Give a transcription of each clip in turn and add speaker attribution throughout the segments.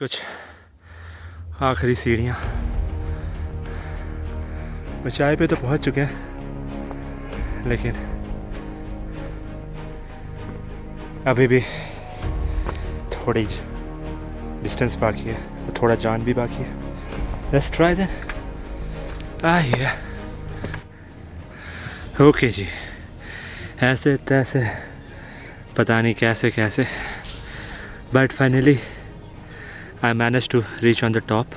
Speaker 1: कुछ आखिरी सीढ़ियाँ। ऊंचाई पे तो पहुंच चुके हैं, लेकिन अभी भी थोड़ी डिस्टेंस बाकी है और थोड़ा जान भी बाकी है। Let's try then. Okay ji, ऐसे तैसे पता नहीं कैसे कैसे, but finally I manage to reach on the top.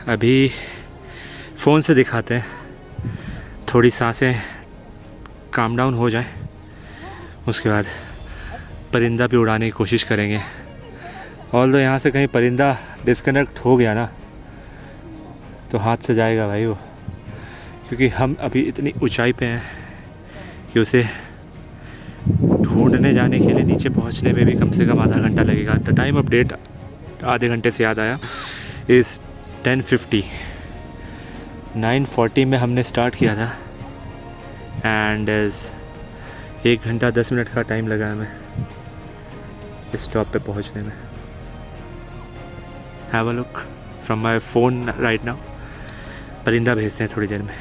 Speaker 1: अभी फ़ोन से दिखाते हैं, थोड़ी सांसें काम डाउन हो जाएं, उसके बाद परिंदा भी उड़ाने की कोशिश करेंगे। ऑल्दो यहाँ से कहीं परिंदा डिस्कनेक्ट हो गया ना तो हाथ से जाएगा भाई वो, क्योंकि हम अभी इतनी ऊंचाई पे हैं कि उसे ढूंढने जाने के लिए नीचे पहुंचने में भी कम से कम आधा घंटा लगेगा। द टाइम अपडेट आधे घंटे से याद आया इज़ 10:50। 9:40 में हमने स्टार्ट किया था एंड 1 घंटा 10 मिनट का टाइम लगा हमें इस स्टॉप पे पहुंचने में। Have a look from my phone right now. परिंदा भेजते हैं थोड़ी देर में।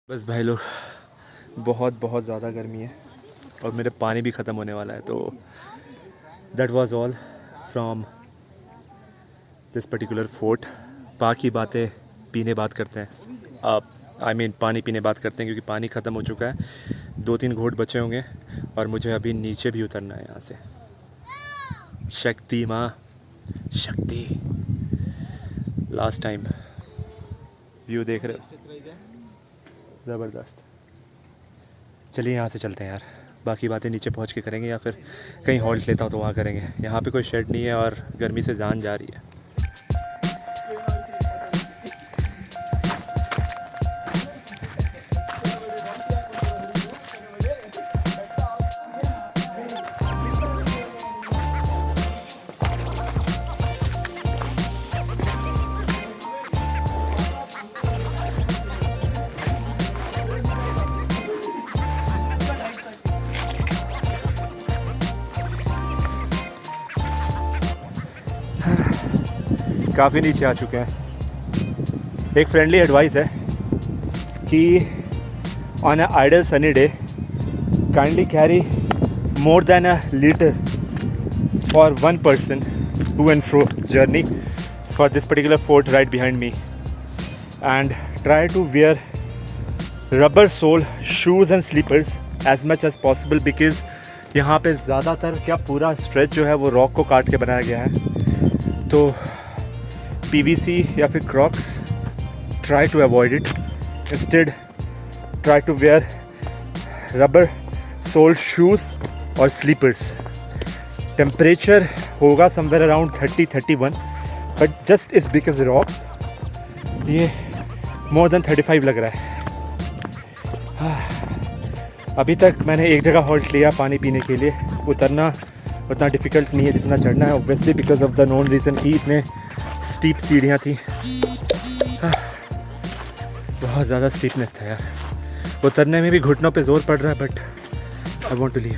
Speaker 1: बस भाई लोग, बहुत ज़्यादा गर्मी है और मेरे पानी भी ख़त्म होने वाला है। तो that was all from this particular fort. बाकी बातें पीने बात करते हैं। अब पानी पीने बात करते हैं, क्योंकि पानी ख़त्म हो चुका है। 2-3 घूंट बचे होंगे और मुझे अभी नीचे भी उतरना है यहाँ से। शक्ति माँ शक्ति। लास्ट टाइम व्यू देख रहे हो, ज़बरदस्त। चलिए यहाँ से चलते हैं यार, बाकी बातें नीचे पहुँच के करेंगे या फिर कहीं हॉल्ट लेता हूँ तो वहाँ करेंगे। यहाँ पे कोई शेड नहीं है और गर्मी से जान जा रही है। काफ़ी नीचे आ चुके हैं। एक फ्रेंडली एडवाइस है कि on a idle sunny day kindly carry more than a liter for one person to and fro journey for this particular fort right behind me, and try to wear rubber sole shoes and slippers as much as possible, because यहाँ पे ज़्यादातर क्या पूरा stretch जो है वो rock को काट के बनाया गया है। तो PVC या फिर Crocs try to avoid it. Instead try to wear rubber sole shoes और स्लीपर्स। टेम्परेचर होगा समवेयर अराउंड 30-31, बट जस्ट इस बिकॉज रॉक्स ये मोर देन 35 लग रहा है। अभी तक मैंने एक जगह हॉल्ट लिया पानी पीने के लिए। उतरना उतना डिफ़िकल्ट नहीं है जितना चढ़ना है, obviously because of the known reason कि इतने स्टीप सीढ़ियाँ थी। बहुत ज़्यादा स्टीपनेस था यार। उतरने में भी घुटनों पे ज़ोर पड़ रहा है, but I want to leave.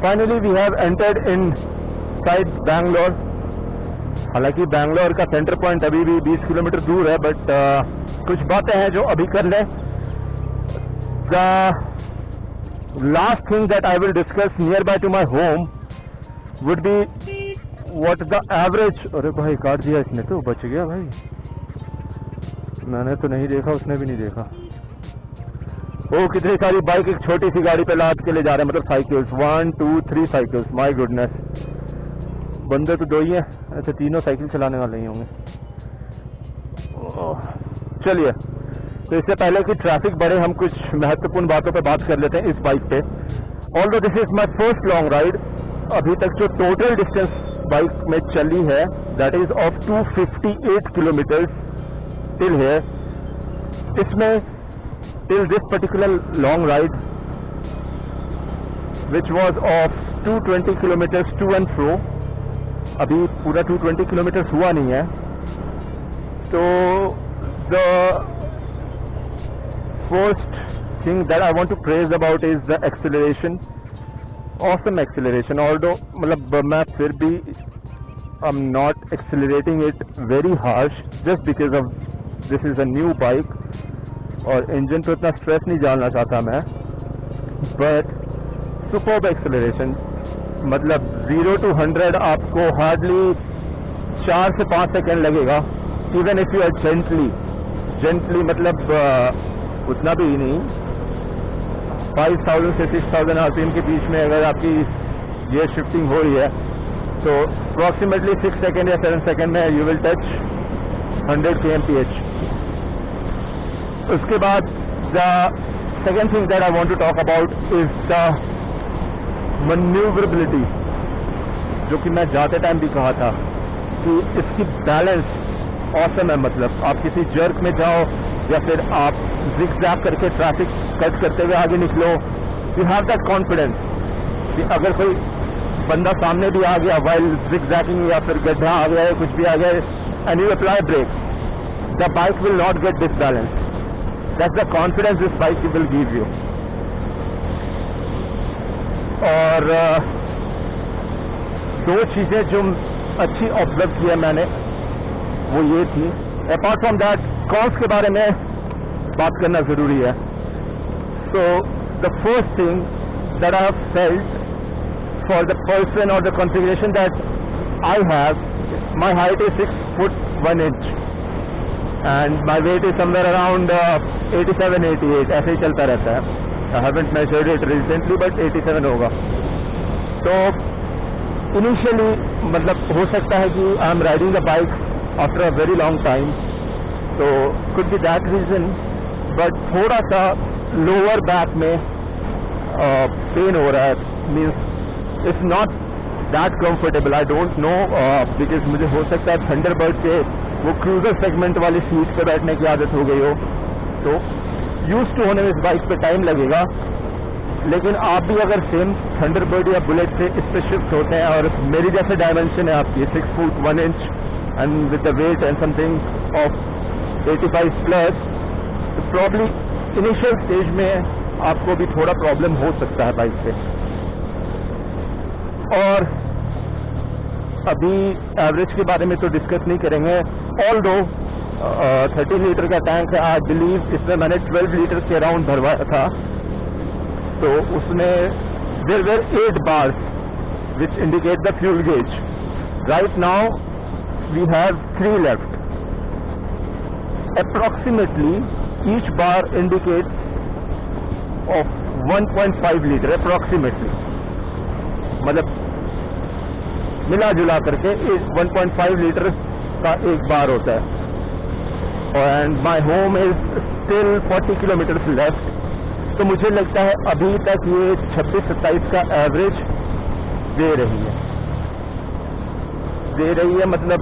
Speaker 2: Finally we have entered inside Bangalore. हालांकि बैंगलोर का सेंटर पॉइंट अभी भी 20 किलोमीटर दूर है, बट कुछ बातें हैं जो अभी कर लें। The last thing that I will discuss nearby to my home would be what the average. अरे भाई काट दिया इसने, तो बच गया भाई, मैंने तो नहीं देखा, उसने भी नहीं देखा। ओ कितनी सारी बाइक एक छोटी सी गाड़ी पे लाद के ले जा रहे हैं, मतलब साइकिल्स, 1 2 3 साइकिल्स, माय गुडनेस। बंदे तो 2 ही हैं, ऐसे तीनों साइकिल चलाने वाले ही होंगे। चलिए, तो इससे पहले कि ट्रैफिक बढ़े हम कुछ महत्वपूर्ण बातों पे बात कर लेते हैं इस बाइक पे। Although this is my first long ride, अभी तक जो टोटल डिस्टेंस बाइक में चली है that is of 258 kilometre till here. इसमें till this particular long ride which was of 220 kilometre to and fro, अभी पूरा 220 किलोमीटर हुआ नहीं है। तो the first thing that I want to praise about is the acceleration, awesome acceleration. Although मतलब मैं फिर भी I am not accelerating it very harsh just because of this is a new bike, और engine तो इतना stress नहीं डालना चाहता मैं, बट सुपर्ब एक्सेलरेशन। मतलब 0 to 100 आपको हार्डली 4 से 5 सेकेंड लगेगा, even if you are gently मतलब उतना भी नहीं, 5000 से 6000 आरपीएम के बीच में अगर आपकी गियर शिफ्टिंग हो रही है तो अप्रॉक्सीमेटली 6 सेकेंड या 7 सेकेंड में यू विल टच 100 kmph। उसके बाद the second thing that I want to talk about is the manoeuvrability, जो कि मैं जाते टाइम भी कहा था कि इसकी बैलेंस ऑसम है। मतलब आप किसी जर्क में जाओ या फिर आप जिग-जैग करके ट्रैफिक कट करते हुए आगे निकलो, यू हैव दैट कॉन्फिडेंस कि अगर कोई बंदा सामने भी आ गया वाइल जिग-जैगिंग या फिर गड्ढा आ गया है, कुछ भी आ गया है, and you apply brake, the bike will not get disbalance. That's the confidence this bike will give you. और 2 चीजें जो अच्छी ऑब्जर्व किया मैंने वो ये थी। अपार्ट फ्रॉम दैट कॉस्ट के बारे में बात करना जरूरी है। So the first thing that I have felt for the person और the configuration that I have, my height is 6 foot 1 inch and my weight is somewhere around 87-88, ऐसे ही चलता रहता है। I haven't measured it recently but 87 होगा। तो initially मतलब हो सकता है कि I am riding the bike after a very long time, तो could be that reason, but थोड़ा सा लोअर बैक में पेन हो रहा है, means it's not that comfortable. I don't know because मुझे हो सकता है थंडरबर्ड के वो क्रूजर सेगमेंट वाली सीट पे बैठने की आदत हो गई हो, तो यूज टू होने में इस बाइक पे टाइम लगेगा। लेकिन आप भी अगर सेम थंडरबर्ड या बुलेट से इस पे शिफ्ट होते हैं और मेरी जैसे डायमेंशन है आपकी 6 foot 1 inch and with the weight and something of 85 plus, तो प्रॉब्ली इनिशियल स्टेज में आपको भी थोड़ा प्रॉब्लम हो सकता है बाइक पे। और अभी एवरेज के बारे में तो डिस्कस नहीं करेंगे, ऑल्दो 30 लीटर का टैंक है, आई बिलीव इसमें मैंने 12 लीटर के अराउंड भरवाया था, तो उसमें there were 8 bars which indicate the fuel gauge. Right now we have 3 left. Approximately each bar indicates of 1.5 liter approximately, मतलब मिला जुला करके 1.5 लीटर का एक बार होता है। And my home is still 40 kilometre left, तो मुझे लगता है अभी तक ये 26-27 का एवरेज दे रही है। मतलब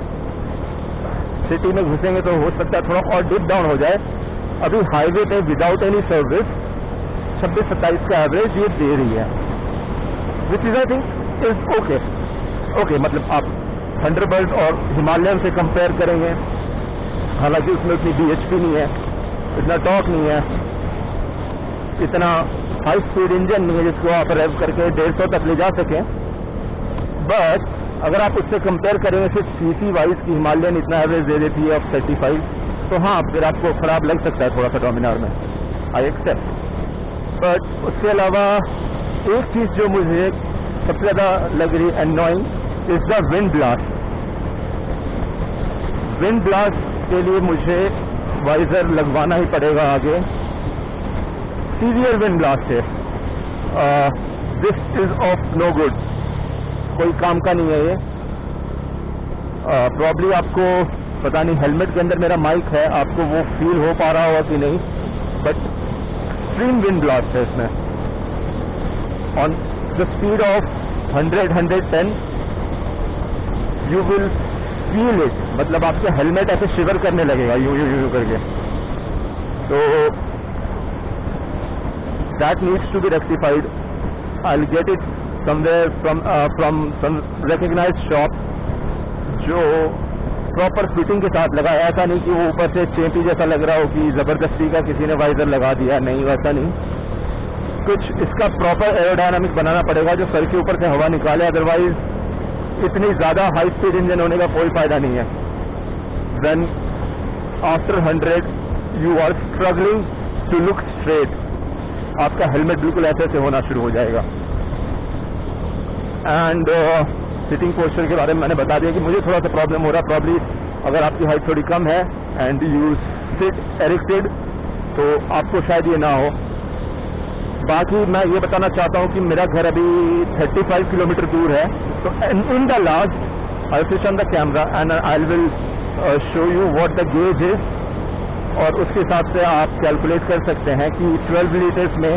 Speaker 2: सिटी में घुसेंगे तो हो सकता है थोड़ा और डिप डाउन हो जाए। अभी हाईवे पे विदाउट एनी सर्विस 26-27 का एवरेज ये दे रही है, which is I think is okay. मतलब आप थंडरबर्ड और हिमालयन से कंपेयर करेंगे, हालांकि उसमें उतनी BHP नहीं है, इतना टॉर्क नहीं है, इतना हाई स्पीड इंजन नहीं है जिसको आप रेव करके 150 तक ले जा सकें, बट अगर आप उससे कंपेयर करेंगे सिर्फ सीसी वाइज की हिमालयन इतना एवरेज दे देती है ऑफ 35, तो हाँ फिर आपको ख़राब लग सकता है थोड़ा सा डोमिनार में, आई एक्सेप्ट। बट उसके अलावा एक चीज़ जो मुझे सबसे ज़्यादा लग रही annoying is the wind blast. Wind blast के लिए मुझे वाइजर लगवाना ही पड़ेगा आगे। सीवियर विंड ब्लास्ट है, this is of no good, कोई काम का नहीं है ये। प्रॉब्ली आपको पता नहीं, हेलमेट के अंदर मेरा माइक है, आपको वो फील हो पा रहा होगा कि नहीं, बट एक्सट्रीम विंड ब्लास्ट है इसमें। On the speed of 100-110 you will feel it, मतलब आपके हेलमेट ऐसे शिवर करने लगेगा यू यू यू करके। तो that needs to be rectified. I will get it somewhere from some recognised shop जो प्रॉपर फिटिंग के साथ लगा है। ऐसा नहीं कि वो ऊपर से चेंटी जैसा लग रहा हो कि जबरदस्ती का किसी ने वाइजर लगा दिया, नहीं वैसा नहीं। कुछ इसका प्रॉपर एरोडायनामिक बनाना पड़ेगा जो सर के ऊपर से हवा निकाले, अदरवाइज इतनी ज्यादा हाई स्पीड इंजन होने का कोई फायदा नहीं है। Then after 100 you are struggling to look straight, आपका हेलमेट बिल्कुल ऐसे से होना शुरू हो जाएगा। एंड सिटिंग पोस्चर के बारे में मैंने बता दिया कि मुझे थोड़ा सा प्रॉब्लम हो रहा है। प्रॉब्ली अगर आपकी हाइट थोड़ी कम है एंड यू सिट एरेक्टेड तो आपको शायद ये ना हो। बाकी मैं ये बताना चाहता हूँ कि मेरा घर अभी 35 किलोमीटर दूर है, तो in the last I switch on the camera and I will show you what the gauge is, और उसके हिसाब से आप कैलकुलेट कर सकते हैं कि 12 लीटर्स में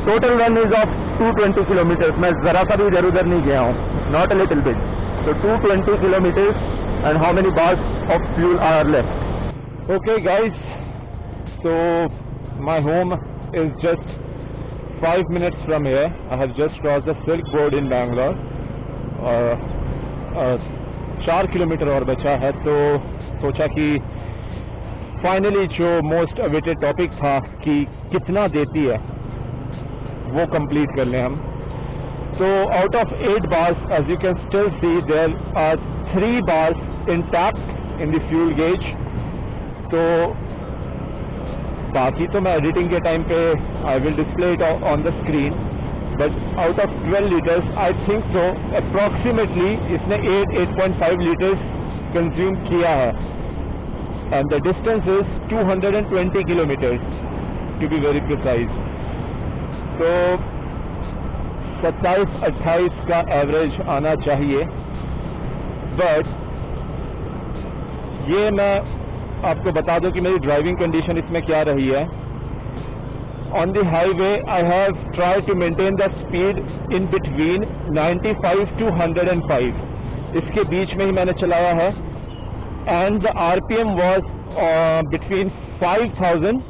Speaker 2: total run is of 220 kilometres. मैं जरा सा भी इधर उधर नहीं गया हूँ, not a little bit. So 220 kilometers and how many bars of fuel are left? Okay guys, so my home is just 5 minutes from here. I have just crossed the Silk Board in Bangalore. 4 kilometre और बचा है, तो सोचा कि finally जो most awaited topic था कि कितना देती है वो कंप्लीट कर लें हम। So out of 8 bars, as you can still see, there are 3 bars intact in the fuel gauge. तो बाकी तो मैं एडिटिंग के टाइम पे I will display it on the screen. But out of 12 liters, I think so approximately इसने 8.5 liters consume किया है. And the distance is 220 kilometers to be very precise. तो 27-28 का एवरेज आना चाहिए, बट ये मैं आपको बता दूं कि मेरी ड्राइविंग कंडीशन इसमें क्या रही है। On the highway I have try to maintain the speed in between 95 to 105, इसके बीच में ही मैंने चलाया है। And the RPM was between 5000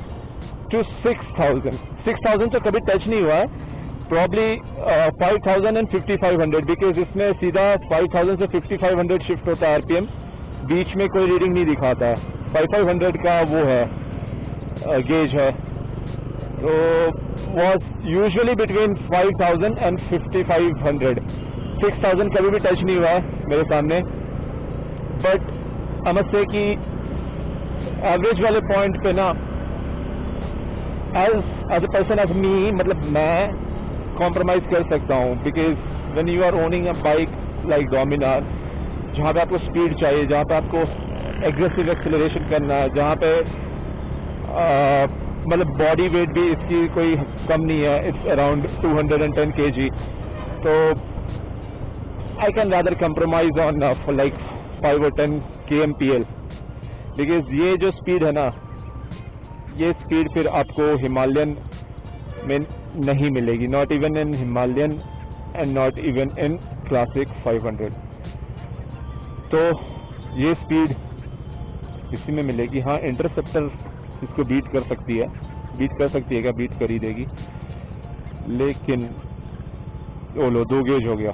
Speaker 2: to 6000। 6000 तो कभी टच नहीं हुआ है, प्रॉब्ली 5000 and 5500, बिकॉज इसमें सीधा 5000 से 5500 शिफ्ट होता है आरपीएम, बीच में कोई रीडिंग नहीं दिखाता है। 5500 का वो है गेज है, तो वॉज यूजुअली बिटवीन 5000 and 5500। 6000 कभी भी टच नहीं हुआ है मेरे सामने, बट आई मस्ट से कि एवरेज वाले पॉइंट पे ना as a person as me, मतलब मैं कॉम्प्रोमाइज कर सकता हूँ। Because when you are owning a bike like Dominar, जहाँ पे आपको स्पीड चाहिए, जहाँ पे आपको एग्रेसिव एक्सेलरेशन करना है, जहाँ पे मतलब बॉडी वेट भी इसकी कोई कम नहीं है, इट्स अराउंड 210 kg, तो I can rather compromise on like 5 or 10 kmpl। Because ये जो स्पीड है ना, ये स्पीड फिर आपको हिमालयन में नहीं मिलेगी, not even in Himalayan and not even in classic 500। तो ये स्पीड इसी में मिलेगी। हाँ, इंटरसेप्टर इसको बीट कर सकती है, क्या बीट कर ही देगी, लेकिन ओ लो 2 गेज हो गया,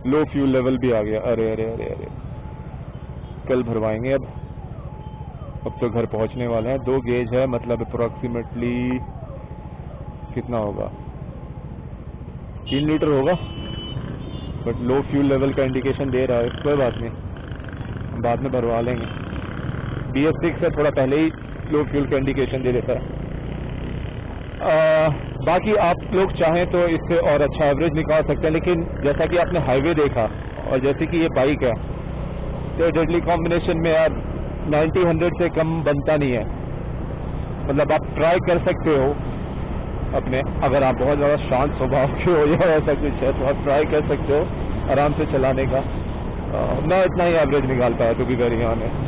Speaker 2: लो फ्यूल लेवल भी आ गया। अरे अरे अरे अरे, कल भरवाएंगे अब तो घर पहुंचने वाले हैं। 2 गेज है, मतलब अप्रोक्सीमेटली कितना होगा, 3 लीटर होगा, बट लो फ्यूल लेवल का इंडिकेशन दे रहा है। कोई बात नहीं, हम बाद में भरवा लेंगे। BS6 से थोड़ा पहले ही लो फ्यूल का इंडिकेशन दे देता है। बाकी आप लोग चाहें तो इससे और अच्छा एवरेज निकाल सकते हैं, लेकिन जैसा कि आपने हाईवे देखा और जैसे कि ये बाइक है, तो डेडली कॉम्बिनेशन में यार 90-100 से कम बनता नहीं है। मतलब आप ट्राई कर सकते हो अपने, अगर आप बहुत ज़्यादा शांत स्वभाव के हो या ऐसा कुछ है तो आप ट्राई कर सकते हो आराम से चलाने का। मैं इतना ही एवरेज निकाल पाया टू बी वेरी ऑनेस्ट।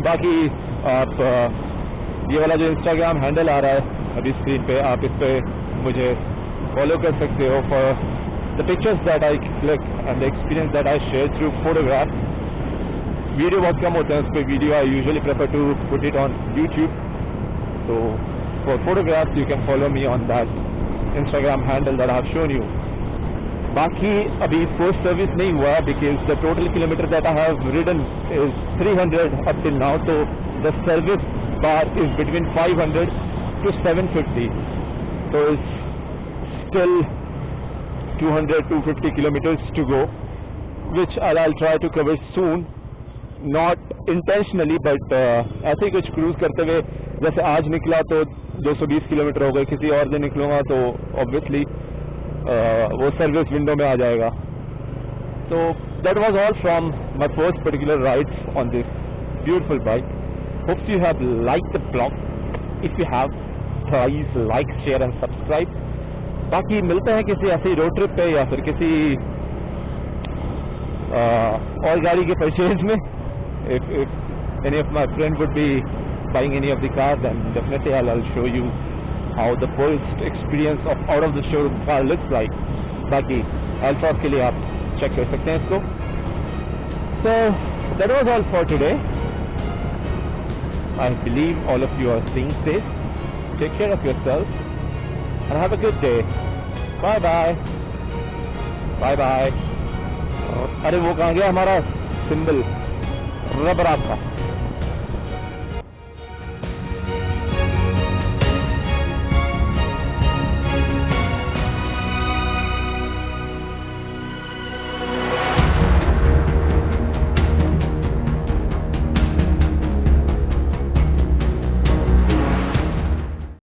Speaker 2: बाकी आप ये वाला जो इंस्टाग्राम हैंडल आ रहा है अभी स्क्रीन पे, आप इस पे मुझे फॉलो कर सकते हो for the pictures that I click and the experience that I share through photograph. Video बहुत कम होते हैं उस पर, video I usually prefer to put it on YouTube. तो for photographs you can follow me on that Instagram handle that I have shown you. बाकी अभी first service नहीं हुआ because the total kilometre that I have ridden is 300 up till now, तो the service bar is between 500 to 750, so it's still 200-250 kilometers to go, which I'll try to cover soon, not intentionally but ऐसे ही कुछ cruise करते हुए। जैसे आज निकला तो 220 kilometre हो गए, किसी और दिन निकलूंगा तो ऑब्वियसली वो सर्विस विंडो में आ जाएगा। तो that was all from my first particular rides on this beautiful bike. Hope you have liked the vlog. If you have, please like, share and subscribe. बाकी मिलते हैं किसी ऐसी रोड ट्रिप पे या फिर किसी और गाड़ी के परचेज में। if any of my friend would be buying any of the cars, then definitely I'll show you how the first experience of out of the showroom car looks like. बाकी Alphos के लिए आप check कर सकते हैं इसको। So that was all for today. I believe all of you are staying safe. Take care of yourself and have a good day. Bye bye. Bye bye. अरे वो कहाँ गया हमारा सिंबल रबर आपका।